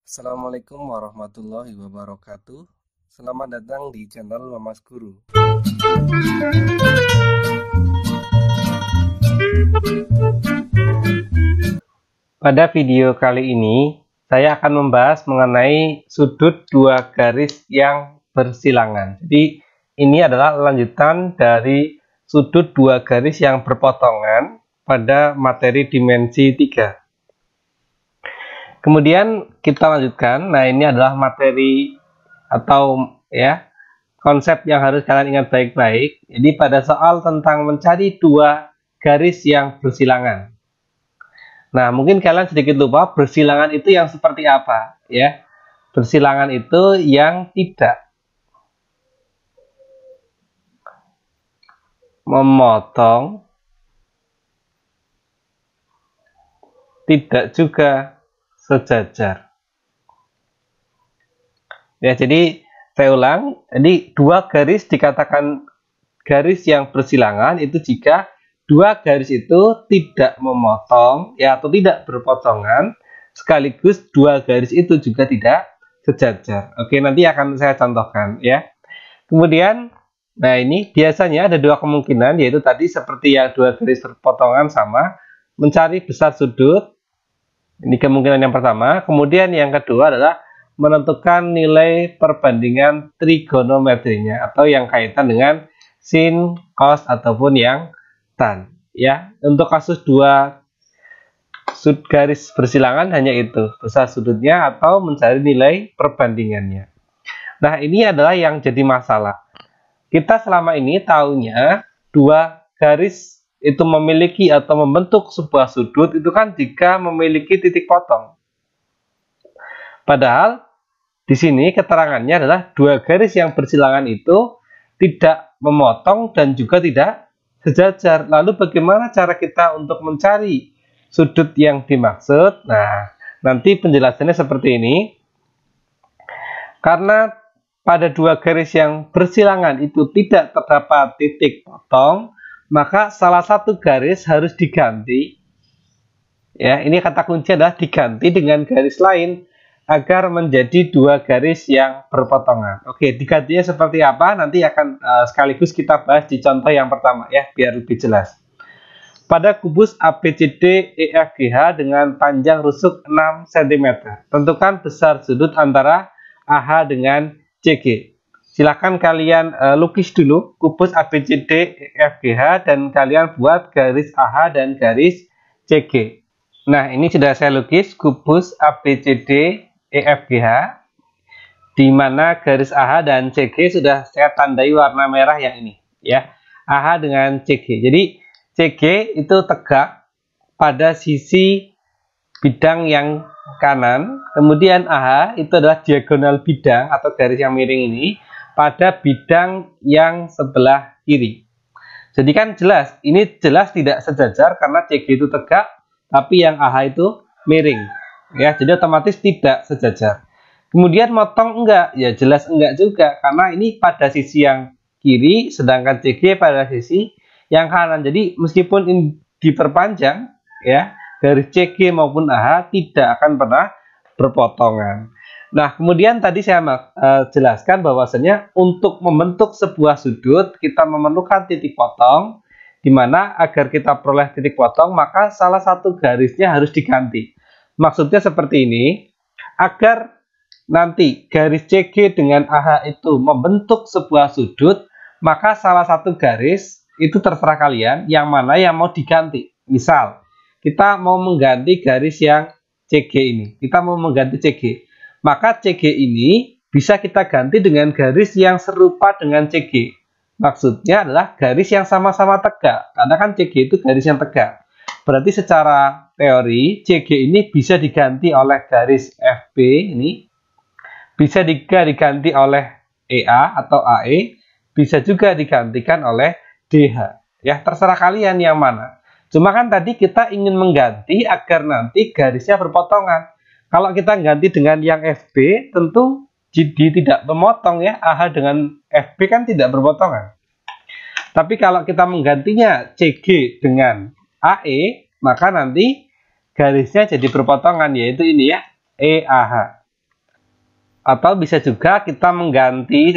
Assalamualaikum warahmatullahi wabarakatuh. Selamat datang di channel Mamas Guru. Pada video kali ini, saya akan membahas mengenai sudut dua garis yang bersilangan. Jadi, ini adalah lanjutan dari sudut dua garis yang berpotongan pada materi dimensi 3. Kemudian kita lanjutkan. Nah, ini adalah materi atau konsep yang harus kalian ingat baik-baik. Jadi pada soal tentang mencari dua garis yang bersilangan. Nah, mungkin kalian sedikit lupa bersilangan itu yang seperti apa, ya. Bersilangan itu yang tidak memotong, tidak juga sejajar. Ya, jadi saya ulang. Jadi dua garis dikatakan garis yang bersilangan itu jika dua garis itu tidak memotong ya atau tidak berpotongan, sekaligus dua garis itu juga tidak sejajar. Oke, nanti akan saya contohkan ya. Kemudian, nah ini biasanya ada dua kemungkinan, yaitu tadi seperti yang dua garis berpotongan sama, mencari besar sudut. Ini kemungkinan yang pertama. Kemudian yang kedua adalah menentukan nilai perbandingan trigonometrinya atau yang kaitan dengan sin, cos ataupun yang tan. Ya, untuk kasus dua garis bersilangan hanya itu, besar sudutnya atau mencari nilai perbandingannya. Nah, ini adalah yang jadi masalah. Kita selama ini taunya dua garis itu memiliki atau membentuk sebuah sudut itu kan jika memiliki titik potong. Padahal di sini keterangannya adalah dua garis yang bersilangan itu tidak memotong dan juga tidak sejajar. Lalu bagaimana cara kita untuk mencari sudut yang dimaksud? Nah, nanti penjelasannya seperti ini. Karena pada dua garis yang bersilangan itu tidak terdapat titik potong, maka salah satu garis harus diganti. Ya, ini kata kunci adalah diganti dengan garis lain agar menjadi dua garis yang berpotongan. Oke, digantinya seperti apa? Nanti akan sekaligus kita bahas di contoh yang pertama ya, biar lebih jelas. Pada kubus ABCD EFGH dengan panjang rusuk 6 cm, tentukan besar sudut antara AH dengan CG. Silakan kalian lukis dulu kubus ABCD EFGH dan kalian buat garis AH dan garis CG. Nah, ini sudah saya lukis kubus ABCD EFGH, di mana garis AH dan CG sudah saya tandai warna merah yang ini, ya. AH dengan CG. Jadi CG itu tegak pada sisi bidang yang kanan, kemudian AH itu adalah diagonal bidang atau garis yang miring ini pada bidang yang sebelah kiri. Jadi kan jelas, ini jelas tidak sejajar karena CG itu tegak, tapi yang AH itu miring. Ya, jadi otomatis tidak sejajar. Kemudian motong enggak? Ya jelas enggak juga, karena ini pada sisi yang kiri, sedangkan CG pada sisi yang kanan. Jadi meskipun ini diperpanjang, ya garis CG maupun AH tidak akan pernah berpotongan. Nah, kemudian tadi saya jelaskan bahwasanya untuk membentuk sebuah sudut kita memerlukan titik potong, di mana agar kita peroleh titik potong maka salah satu garisnya harus diganti. Maksudnya seperti ini, agar nanti garis CG dengan AH itu membentuk sebuah sudut, maka salah satu garis itu terserah kalian yang mana yang mau diganti. Misal, kita mau mengganti garis yang CG ini, kita mau mengganti CG. Maka CG ini bisa kita ganti dengan garis yang serupa dengan CG. Maksudnya adalah garis yang sama-sama tegak. Karena kan CG itu garis yang tegak. Berarti secara teori CG ini bisa diganti oleh garis FB ini. Bisa juga diganti oleh EA atau AE. Bisa juga digantikan oleh DH. Ya, terserah kalian yang mana. Cuma kan tadi kita ingin mengganti agar nanti garisnya berpotongan. Kalau kita ganti dengan yang FB, tentu jadi tidak memotong ya. AH dengan FB kan tidak berpotongan. Tapi kalau kita menggantinya CG dengan AE, maka nanti garisnya jadi berpotongan, yaitu ini ya, EAH. Atau bisa juga kita mengganti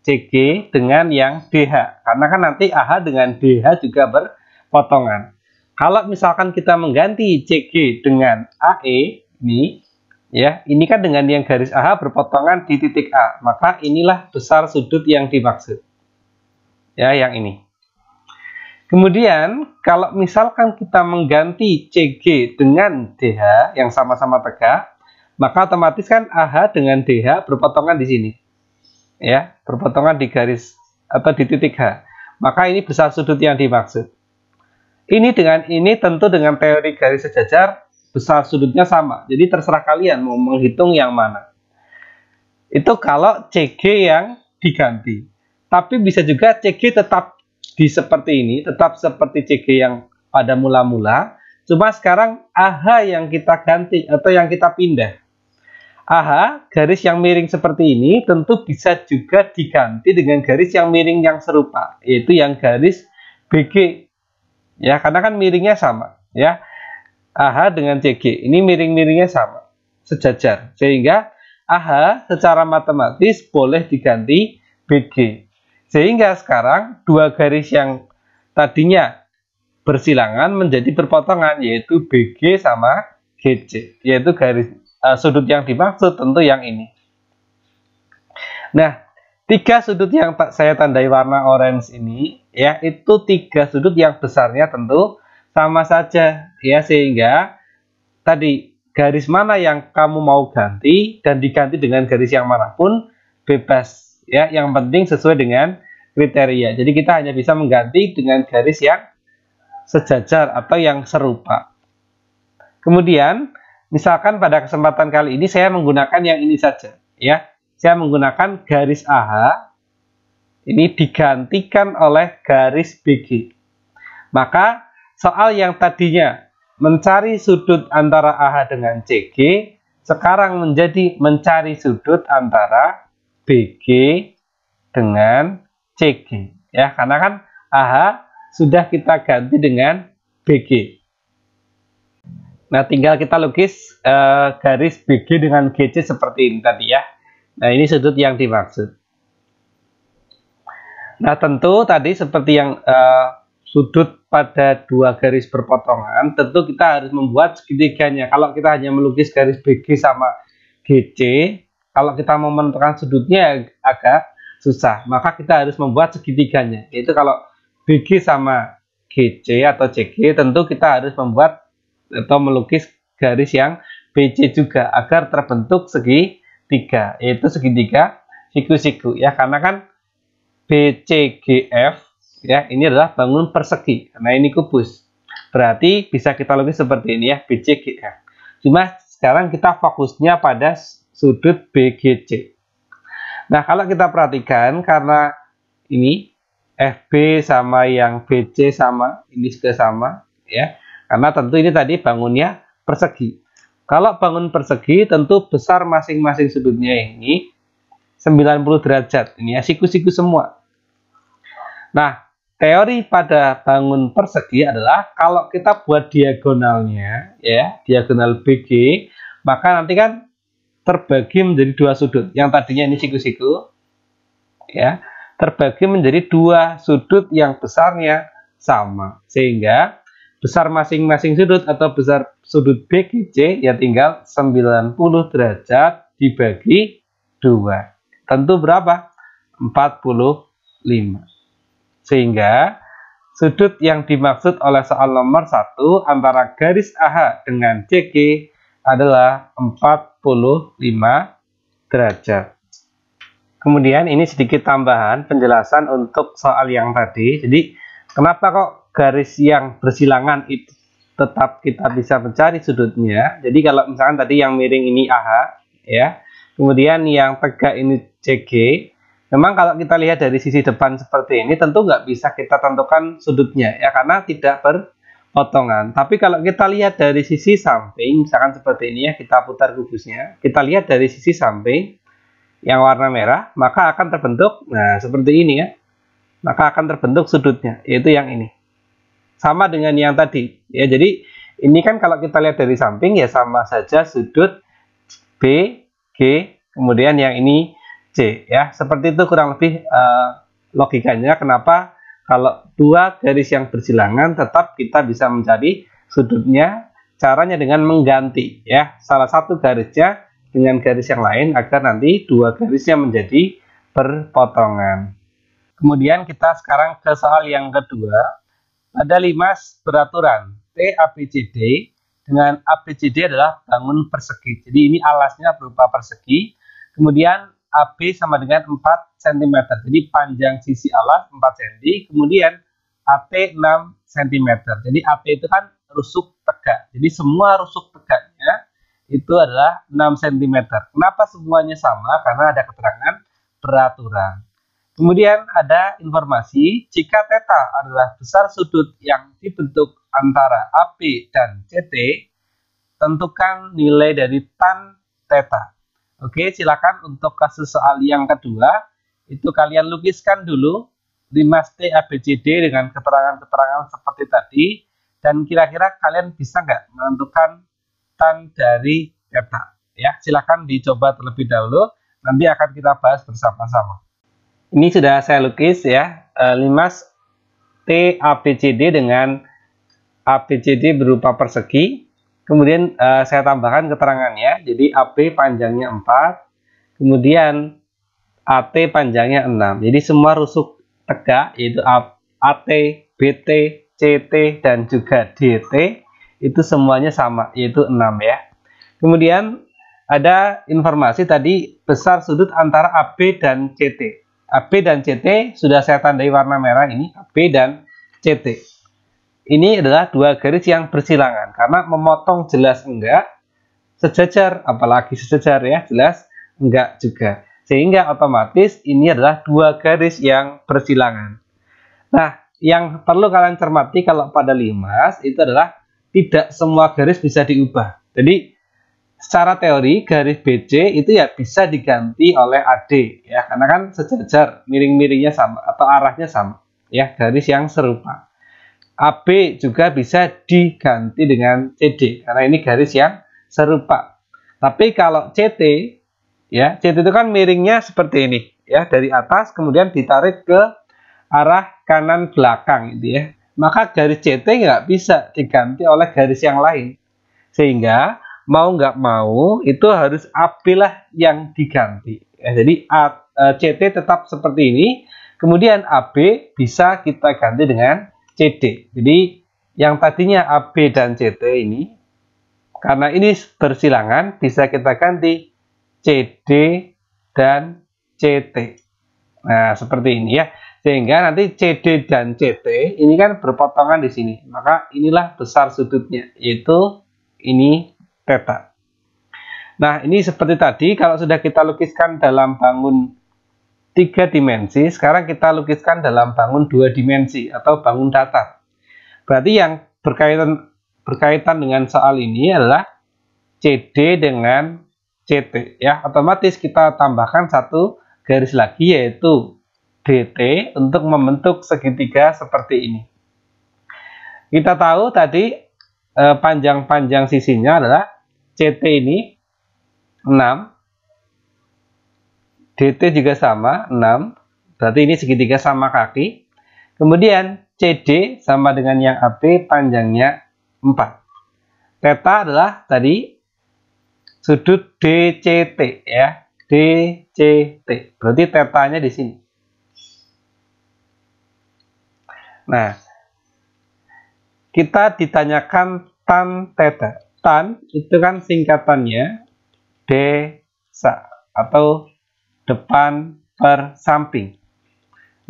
CG dengan yang DH, karena kan nanti AH dengan DH juga berpotongan. Kalau misalkan kita mengganti CG dengan AE, ini kan dengan yang garis AH berpotongan di titik A, maka inilah besar sudut yang dimaksud. Ya, yang ini. Kemudian, kalau misalkan kita mengganti CG dengan DH yang sama-sama tegak, maka otomatis kan AH dengan DH berpotongan di sini. Ya, berpotongan di garis atau di titik H. Maka ini besar sudut yang dimaksud. Ini dengan ini tentu dengan teori garis sejajar besar sudutnya sama. Jadi terserah kalian mau menghitung yang mana. Itu kalau CG yang diganti. Tapi bisa juga CG tetap seperti ini, tetap seperti CG yang pada mula-mula, cuma sekarang AH yang kita ganti atau yang kita pindah. AH, garis yang miring seperti ini tentu bisa juga diganti dengan garis yang miring yang serupa, yaitu yang garis BG. Ya, karena kan miringnya sama, ya. AH dengan CG, ini miring-miringnya sama, sejajar. Sehingga AH secara matematis boleh diganti BG. Sehingga sekarang dua garis yang tadinya bersilangan menjadi berpotongan, yaitu BG sama GC, yaitu garis sudut yang dimaksud tentu yang ini. Nah, tiga sudut yang saya tandai warna orange ini, ya, itu tiga sudut yang besarnya tentu sama saja, ya, sehingga tadi garis mana yang kamu mau ganti dan diganti dengan garis yang manapun bebas. Ya, yang penting sesuai dengan kriteria. Jadi kita hanya bisa mengganti dengan garis yang sejajar atau yang serupa. Kemudian, misalkan pada kesempatan kali ini saya menggunakan yang ini saja, ya. Saya menggunakan garis AH ini digantikan oleh garis BG. Maka soal yang tadinya mencari sudut antara AH dengan CG sekarang menjadi mencari sudut antara BG dengan CG, ya, karena kan AH sudah kita ganti dengan BG. Nah, tinggal kita lukis garis BG dengan GC seperti ini tadi, ya. Nah, ini sudut yang dimaksud. Nah, tentu tadi seperti yang sudut pada dua garis berpotongan, tentu kita harus membuat segitiganya. Kalau kita hanya melukis garis BG sama GC, kalau kita mau menentukan sudutnya agak susah, maka kita harus membuat segitiganya. Yaitu kalau BG sama GC atau CG, tentu kita harus membuat atau melukis garis yang BC juga agar terbentuk segitiga, yaitu segitiga siku-siku, ya, karena kan BCGF, ya, ini adalah bangun persegi, karena ini kubus. Berarti bisa kita lukis seperti ini, ya, BCGF. Cuma sekarang kita fokusnya pada sudut BGC. Nah, kalau kita perhatikan, karena ini FB sama yang BC sama, ini juga sama, ya. Karena tentu ini tadi bangunnya persegi. Kalau bangun persegi, tentu besar masing-masing sudutnya ini 90 derajat. Ini ya, siku-siku semua. Nah, teori pada bangun persegi adalah kalau kita buat diagonalnya, ya, diagonal BG, maka nanti kan terbagi menjadi dua sudut. Yang tadinya ini siku-siku, ya, terbagi menjadi dua sudut yang besarnya sama. Sehingga besar masing-masing sudut atau besar sudut BGC ya tinggal 90 derajat dibagi 2. Tentu berapa? 45. Sehingga sudut yang dimaksud oleh soal nomor 1 antara garis AH dengan CG adalah 45 derajat. Kemudian ini sedikit tambahan penjelasan untuk soal yang tadi. Jadi kenapa kok garis yang bersilangan itu tetap kita bisa mencari sudutnya. Jadi kalau misalkan tadi yang miring ini AH, ya, kemudian yang tegak ini CG, memang kalau kita lihat dari sisi depan seperti ini tentu nggak bisa kita tentukan sudutnya, ya, karena tidak berpotongan. Tapi kalau kita lihat dari sisi samping, misalkan seperti ini, ya, kita putar kubusnya, kita lihat dari sisi samping yang warna merah, maka akan terbentuk, nah, seperti ini, ya, maka akan terbentuk sudutnya, yaitu yang ini. Sama dengan yang tadi, ya. Jadi Ini kan kalau kita lihat dari samping ya sama saja sudut B, G, kemudian yang ini C ya. Seperti itu kurang lebih logikanya kenapa kalau dua garis yang bersilangan tetap kita bisa mencari sudutnya. Caranya dengan mengganti ya salah satu garisnya dengan garis yang lain agar nanti dua garisnya menjadi berpotongan. Kemudian kita sekarang ke soal yang kedua. Ada limas beraturan TABCD dengan ABCD adalah bangun persegi. Jadi ini alasnya berupa persegi. Kemudian AB sama dengan 4 cm. Jadi panjang sisi alas 4 cm. Kemudian AT 6 cm. Jadi AT itu kan rusuk tegak. Jadi semua rusuk tegaknya itu adalah 6 cm. Kenapa semuanya sama? Karena ada keterangan peraturan. Kemudian ada informasi jika θ adalah besar sudut yang dibentuk antara AB dan CT, tentukan nilai dari tan θ. Oke, silakan untuk kasus soal yang kedua, itu kalian lukiskan dulu limas TABCD dengan keterangan-keterangan seperti tadi, dan kira-kira kalian bisa nggak menentukan tan dari θ. Ya, silakan dicoba terlebih dahulu, nanti akan kita bahas bersama-sama. Ini sudah saya lukis ya, limas TABCD dengan ABCD berupa persegi. Kemudian saya tambahkan keterangannya. Jadi AB panjangnya 4, kemudian AT panjangnya 6. Jadi semua rusuk tegak yaitu AT, BT, CT dan juga DT itu semuanya sama yaitu 6 ya. Kemudian ada informasi tadi besar sudut antara AB dan CT. AB dan CT sudah saya tandai warna merah ini, AB dan CT. Ini adalah dua garis yang bersilangan karena memotong jelas enggak, sejajar apalagi sejajar ya, jelas enggak juga. Sehingga otomatis ini adalah dua garis yang bersilangan. Nah, yang perlu kalian cermati kalau pada limas itu adalah tidak semua garis bisa diubah. Jadi secara teori garis BC itu ya bisa diganti oleh AD ya, karena kan sejajar, miring-miringnya sama atau arahnya sama ya, garis yang serupa. AB juga bisa diganti dengan CD karena ini garis yang serupa. Tapi kalau CT ya, CT itu kan miringnya seperti ini ya, dari atas kemudian ditarik ke arah kanan belakang gitu ya. Maka garis CT nggak bisa diganti oleh garis yang lain. Sehingga mau nggak mau itu harus AB lah yang diganti. Ya, jadi CT tetap seperti ini, kemudian AB bisa kita ganti dengan CD. Jadi yang tadinya AB dan CT ini, karena ini bersilangan, bisa kita ganti CD dan CT. Nah, seperti ini ya. Sehingga nanti CD dan CT ini kan berpotongan di sini. Maka inilah besar sudutnya, yaitu ini θ. Nah, ini seperti tadi, kalau sudah kita lukiskan dalam bangun 3 dimensi, sekarang kita lukiskan dalam bangun 2 dimensi atau bangun datar. Berarti yang berkaitan dengan soal ini adalah CD dengan CT ya. Otomatis kita tambahkan satu garis lagi yaitu DT untuk membentuk segitiga seperti ini. Kita tahu tadi panjang-panjang sisinya adalah CT ini 6, DT juga sama, 6. Berarti ini segitiga sama kaki. Kemudian CD sama dengan yang AB panjangnya 4. θ adalah tadi sudut DCT ya. DCT. Berarti θ-nya di sini. Nah, kita ditanyakan tan θ. Tan itu kan singkatannya desa atau depan per samping.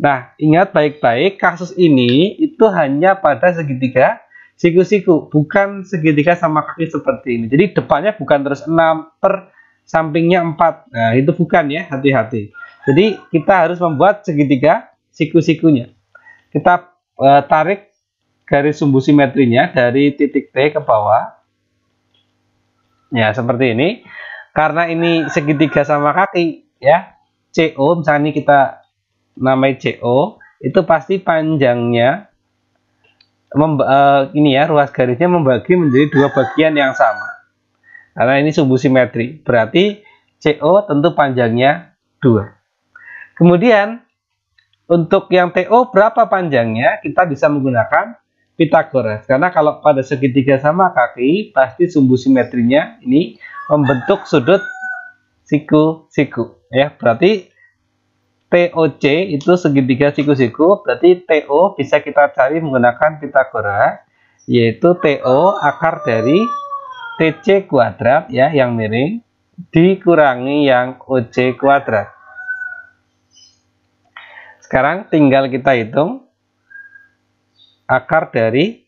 Nah, ingat baik-baik, kasus ini itu hanya pada segitiga siku-siku, bukan segitiga sama kaki seperti ini. Jadi depannya bukan terus 6 per sampingnya 4. Nah, itu bukan ya, hati-hati. Jadi kita harus membuat segitiga siku-sikunya. Kita tarik garis sumbu simetrinya dari titik T ke bawah. Ya, seperti ini. Karena ini segitiga sama kaki ya, CO misalnya ini kita namai CO, itu pasti panjangnya ini ya, ruas garisnya membagi menjadi dua bagian yang sama. Karena ini sumbu simetri, berarti CO tentu panjangnya 2. Kemudian untuk yang TO berapa panjangnya, kita bisa menggunakan Pitagoras. Karena kalau pada segitiga sama kaki, pasti sumbu simetrinya ini membentuk sudut siku-siku. Ya, berarti TOC itu segitiga siku-siku, berarti TO bisa kita cari menggunakan Pitagoras, yaitu TO akar dari TC kuadrat ya, yang miring, dikurangi yang OC kuadrat. Sekarang tinggal kita hitung akar dari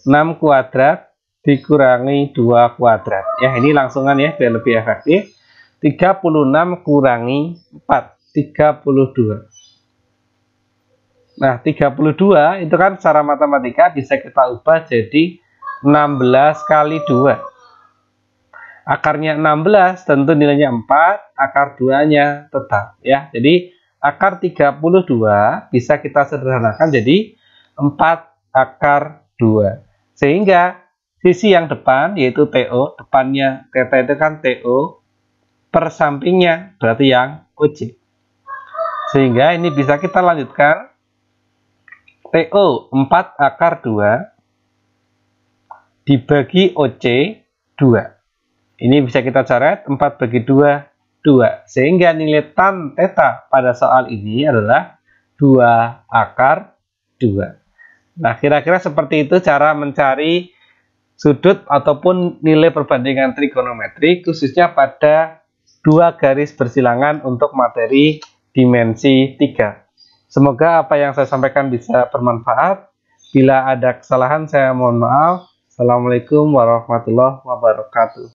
6 kuadrat dikurangi 2 kuadrat. Ya, ini langsungan ya, biar lebih efektif. 36 kurangi 4, 32. Nah, 32 itu kan secara matematika bisa kita ubah jadi 16 kali 2. Akarnya 16 tentu nilainya 4, akar 2-nya tetap ya. Jadi akar 32 bisa kita sederhanakan jadi 4 akar 2. Sehingga sisi yang depan yaitu TO, depannya theta itu kan TO, per sampingnya berarti yang OC. Sehingga ini bisa kita lanjutkan, TO 4 akar 2 dibagi OC 2. Ini bisa kita coret 4 bagi 2, 2. Sehingga nilai tan theta pada soal ini adalah 2 akar 2. Nah, kira-kira seperti itu cara mencari sudut ataupun nilai perbandingan trigonometri, khususnya pada dua garis bersilangan untuk materi dimensi 3. Semoga apa yang saya sampaikan bisa bermanfaat. Bila ada kesalahan saya mohon maaf. Assalamualaikum warahmatullahi wabarakatuh.